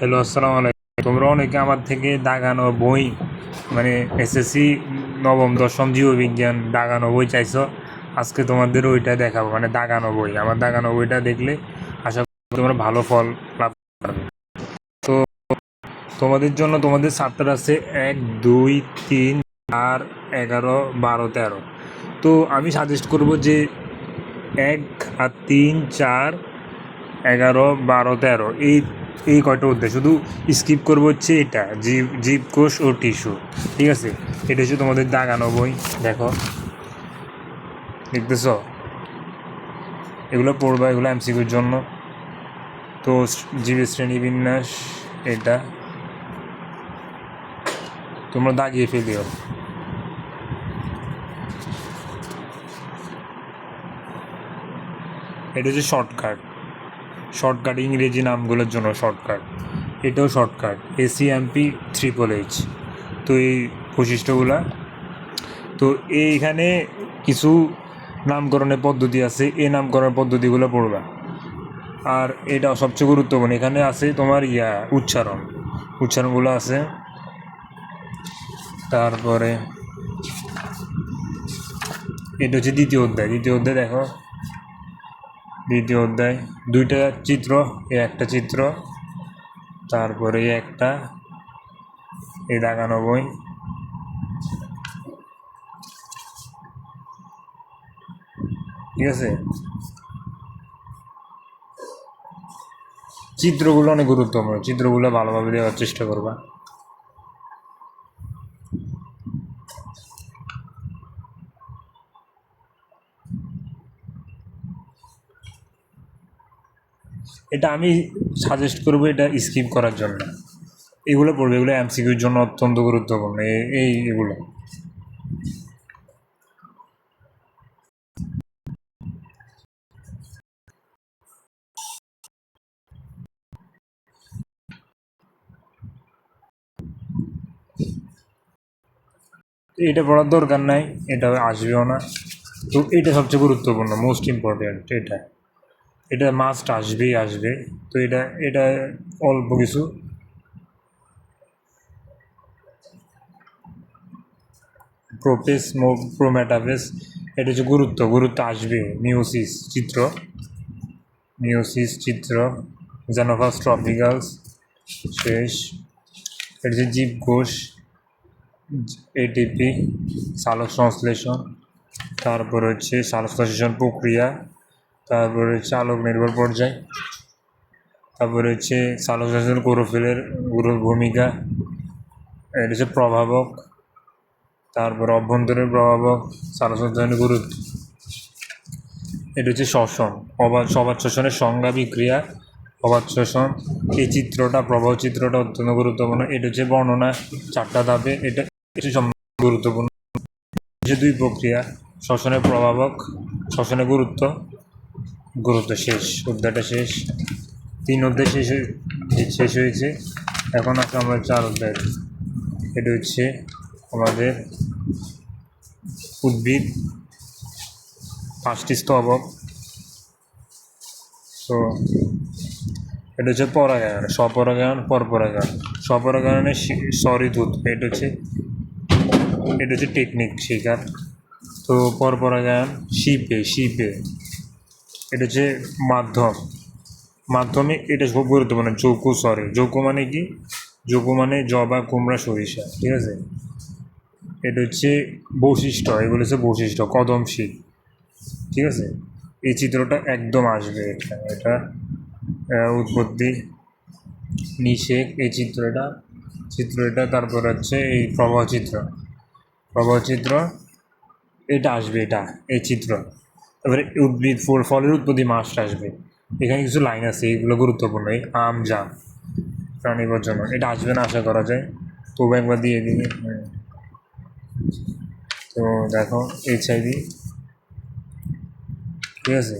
Hello, আসসালামু আলাইকুম। তোমরা অনেকে আমার থেকে দাগানো বই মানে এসএসসি নবম দশম জীববিজ্ঞান দাগানো বই চাইছো। আজকে তোমাদের ওইটা দেখাবো, মানে দাগানো বই। আমার দাগানো বইটা দেখলে আশা করি তোমরা ভালো ফল লাভ করবে। তো তোমাদের জন্য তোমাদের চ্যাপ্টার আছে 1, 2, 3, 4, 11, 12, 13। তো আমি সাজেস্ট করব যে 1 আর 3, 4, 11, 12, 13 এই কয়টা অধ্যায় শুধু স্কিপ করবো হচ্ছে এটা জীবকোষ ও টিস্যু। ঠিক আছে, এটা হচ্ছে তোমাদের দাগানো বই। দেখো, দেখতেছ, এগুলো পড়বা, এগুলো এমসিকিউর জন্য। তো জীবের শ্রেণীবিন্যাস এটা তোমরা দাগিয়ে ফেলিও। এটা হচ্ছে শর্টকাট ইংরেজি নামগুলোর জন্য শর্টকাট। এটাও শর্টকাট, ACMP HHH। তো এই বৈশিষ্ট্যগুলা, তো এইখানে কিছু নামকরণের পদ্ধতি আছে, এই নামকরণের পদ্ধতিগুলো পড়বা। আর এটা সবচেয়ে গুরুত্বপূর্ণ, এখানে আছে তোমার উচ্চারণগুলো আছে। তারপরে এটা হচ্ছে দ্বিতীয় অধ্যায় দেখো, দ্বিতীয় অধ্যায় দুইটা চিত্র, একটা চিত্র, তারপরে একটা এই দাগানো বই। ঠিক আছে, চিত্রগুলো অনেক গুরুত্বপূর্ণ, চিত্রগুলো ভালোভাবে দেওয়ার চেষ্টা করবা। এটা আমি সাজেস্ট করবো এটা স্কিপ করার জন্য। এগুলো পড়বে, এগুলো এমসিকিউর জন্য অত্যন্ত গুরুত্বপূর্ণ। এগুলো এটা পড়ার দরকার নাই, এটা আসবেও না। তো এটা সবচেয়ে গুরুত্বপূর্ণ, মোস্ট ইম্পর্টেন্ট। এটা মাস্ট আসবে। তো এটা অল্প কিছু। প্রোপেস প্রোমেটাফেস, এটা হচ্ছে গুরুত্ব আসবে। মিওসিস চিত্র, জানোভাস ট্রপিক্যালস শেষ। এটা হচ্ছে জীবকোষ, ATP, সালোক সংশ্লেষণ, তারপর হচ্ছে সালোক সংশ্লেষণ প্রক্রিয়া, তারপরে হচ্ছে আলোক নির্ভর পর্যায়, তারপরে হচ্ছে সালোক সংশ্লেষণ ক্লোরোফিলের ভূমিকা, এটা হচ্ছে প্রভাবক, তারপর অভ্যন্তরীণ প্রভাবক, সালোক সংশ্লেষণের গুরুত্ব। এটা হচ্ছে শ্বসন, অবাধ শ্বসনের সংজ্ঞা বিক্রিয়া, অবাধ শ্বসন। এই চিত্রটা, প্রবাহ চিত্রটা অত্যন্ত গুরুত্বপূর্ণ। এটা হচ্ছে বর্ণনা 4টা ধাপে, এটা গুরুত্বপূর্ণ। যে 2 প্রক্রিয়া, শ্বসনের প্রভাবক, শ্বসনের গুরুত্ব শেষ, অধ্যায়টা শেষ। 3 অধ্যায় শেষ হয়েছে। এখন আছে আমরা 4 অধ্যায়। এটা হচ্ছে আমাদের উদ্ভিদ, 5টি স্তবক। তো এটা হচ্ছে পরাগায়ন, স্বপরাগায়ন, পরপরাগায়ন। স্বপরাগায়নের সরিদূত, এটা হচ্ছে টেকনিক শেখার। তো পরপরাগায়ন শিপে, এটা হচ্ছে মাধ্যমে এটা খুব গুরুত্বপূর্ণ। যৌকু মানে কি? যৌকু মানে জবা, কুমড়া, সরিষা। ঠিক আছে, এটা হচ্ছে বৈশিষ্ট্য, এগুলো হচ্ছে বৈশিষ্ট্য, কদমশীল। ঠিক আছে, এই চিত্রটা একদম আসবে। এটা উৎপত্তি, নিষেক, এই চিত্র এটা। তারপর হচ্ছে এই প্রবাহ চিত্র, এটা আসবে, এই চিত্র। তারপরে উদ্ভিদ ফলের উৎপত্তি মাস্ট আসবে। এখানে কিছু লাইন আছে, এগুলো গুরুত্বপূর্ণ। এই আম, জাম, প্রাণীর জন্য এটা আসবে না আশা করা যায়। তবু একবার দিয়ে দিই। তো দেখো HIV, ঠিক আছে,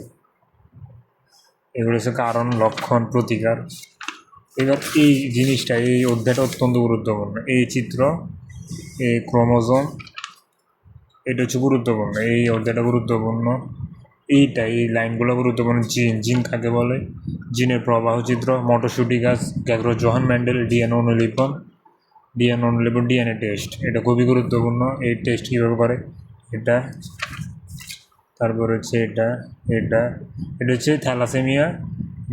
এগুলো হচ্ছে কারণ, লক্ষণ, প্রতিকার। এবার এই জিনিসটা, এই অধ্যায়টা অত্যন্ত গুরুত্বপূর্ণ। এই চিত্র, এই ক্রোমোজোম, এটা হচ্ছে গুরুত্বপূর্ণ, এই অধ্যায়টা গুরুত্বপূর্ণ। এই লাইনগুলো গুরুত্বপূর্ণ। জিন কাকে বলে, জিনের প্রবাহ চিত্র, মটরশুটি গাছ, গ্যাগ্রো জোহান ম্যান্ডেল, ডিএনএ টেস্ট, এটা খুবই গুরুত্বপূর্ণ। এই টেস্ট কীভাবে করে এটা, তারপর হচ্ছে এটা এটা এটা হচ্ছে থ্যালাসেমিয়া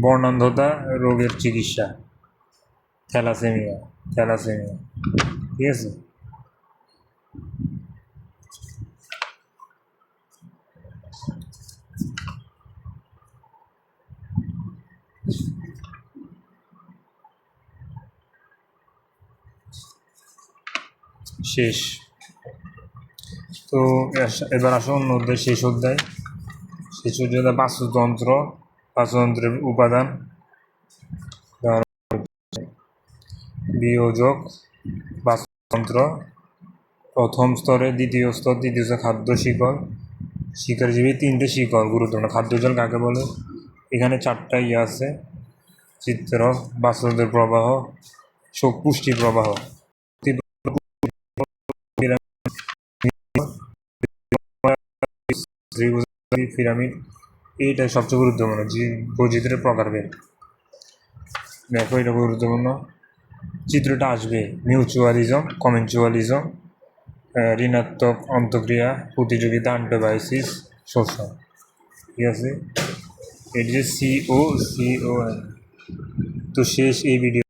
বর্ণান্ধতা রোগের চিকিৎসা, থ্যালাসেমিয়া ঠিক আছে। শেষ তো, এবার আসো অন্য অধ্যায়, শেষ অধ্যায় বাস্তুতন্ত্রের উপাদান, বিয়োজক, বাস্তুতন্ত্র, প্রথম স্তরে, দ্বিতীয় স্তর খাদ্য শিকারজীবী, 3টে শিকড় গুরুত্বপূর্ণ। খাদ্যজল কাকে বলে, এখানে 4টা আছে চিত্র, বাস্তুতন্ত্রের প্রবাহ, পুষ্টি প্রবাহ, পিরামিড, এইটা সবচেয়ে গুরুত্বপূর্ণ। বৈচিত্র্যের প্রকারভেদ, দেখো এটা গুরুত্বপূর্ণ। চিত্রটা আসবে মিউচুয়ালিজম, কমেন্সুয়ালিজম, ঋণাত্মক অন্তঃক্রিয়া, প্রতিযোগিতা, অ্যান্টিবায়োসিস, শোষণ, ঠিক আছে। এটি যে সিও তো শেষ এই ভিডিও।